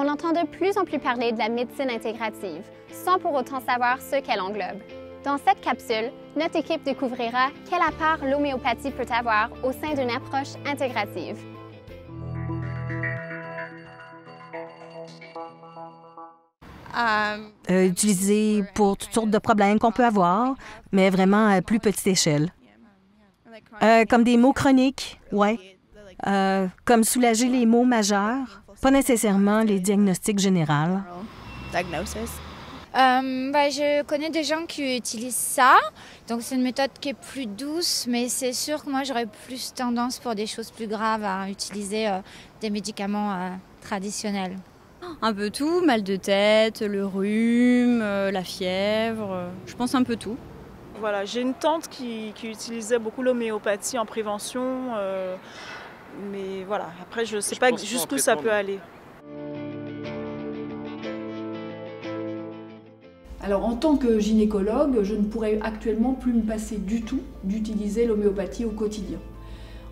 On entend de plus en plus parler de la médecine intégrative, sans pour autant savoir ce qu'elle englobe. Dans cette capsule, notre équipe découvrira quelle part l'homéopathie peut avoir au sein d'une approche intégrative. Utilisé pour toutes sortes de problèmes qu'on peut avoir, mais vraiment à plus petite échelle. Comme des maux chroniques, ouais. Comme soulager les maux majeurs, pas nécessairement les diagnostics généraux. Je connais des gens qui utilisent ça, donc c'est une méthode qui est plus douce, mais c'est sûr que moi j'aurais plus tendance pour des choses plus graves à utiliser des médicaments traditionnels. Un peu tout, mal de tête, le rhume, la fièvre, je pense un peu tout. Voilà, j'ai une tante qui utilisait beaucoup l'homéopathie en prévention, mais voilà, après je ne sais pas jusqu'où ça peut aller. Alors en tant que gynécologue, je ne pourrais actuellement plus me passer du tout d'utiliser l'homéopathie au quotidien.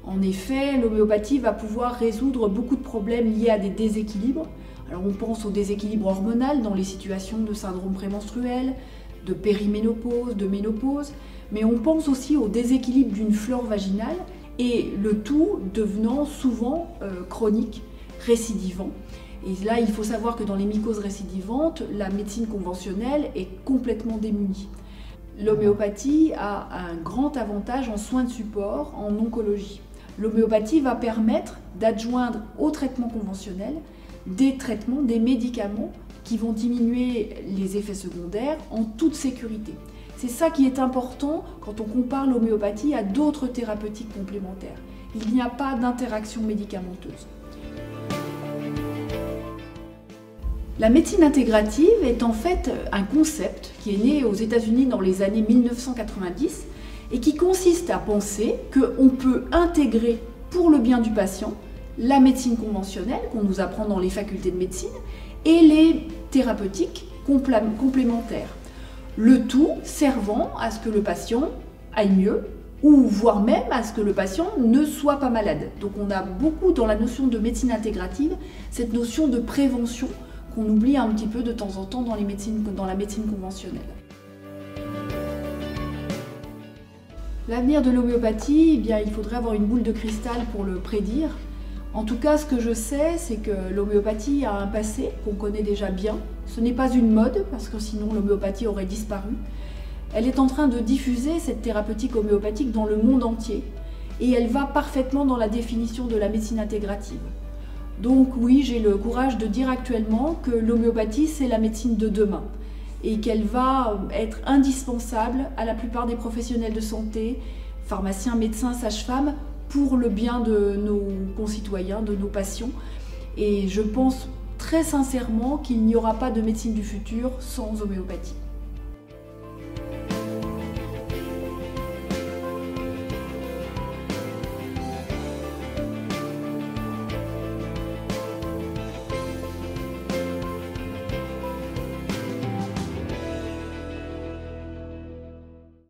En effet, l'homéopathie va pouvoir résoudre beaucoup de problèmes liés à des déséquilibres. Alors on pense au déséquilibre hormonal dans les situations de syndrome prémenstruel, de périménopause, de ménopause, mais on pense aussi au déséquilibre d'une flore vaginale et le tout devenant souvent chronique, récidivant. Et là, il faut savoir que dans les mycoses récidivantes, la médecine conventionnelle est complètement démunie. L'homéopathie a un grand avantage en soins de support, en oncologie. L'homéopathie va permettre d'adjoindre au traitement conventionnel des traitements, des médicaments qui vont diminuer les effets secondaires en toute sécurité. C'est ça qui est important quand on compare l'homéopathie à d'autres thérapeutiques complémentaires. Il n'y a pas d'interaction médicamenteuse. La médecine intégrative est en fait un concept qui est né aux États-Unis dans les années 1990 et qui consiste à penser qu'on peut intégrer pour le bien du patient la médecine conventionnelle qu'on nous apprend dans les facultés de médecine et les thérapeutiques complémentaires. Le tout servant à ce que le patient aille mieux ou voire même à ce que le patient ne soit pas malade. Donc on a beaucoup dans la notion de médecine intégrative cette notion de prévention qu'on oublie un petit peu de temps en temps dans la médecine conventionnelle. L'avenir de l'homéopathie, eh bien, il faudrait avoir une boule de cristal pour le prédire. En tout cas, ce que je sais, c'est que l'homéopathie a un passé qu'on connaît déjà bien. Ce n'est pas une mode, parce que sinon l'homéopathie aurait disparu. Elle est en train de diffuser cette thérapeutique homéopathique dans le monde entier, et elle va parfaitement dans la définition de la médecine intégrative. Donc oui, j'ai le courage de dire actuellement que l'homéopathie, c'est la médecine de demain et qu'elle va être indispensable à la plupart des professionnels de santé, pharmaciens, médecins, sages-femmes, pour le bien de nos concitoyens, de nos patients. Et je pense très sincèrement qu'il n'y aura pas de médecine du futur sans homéopathie.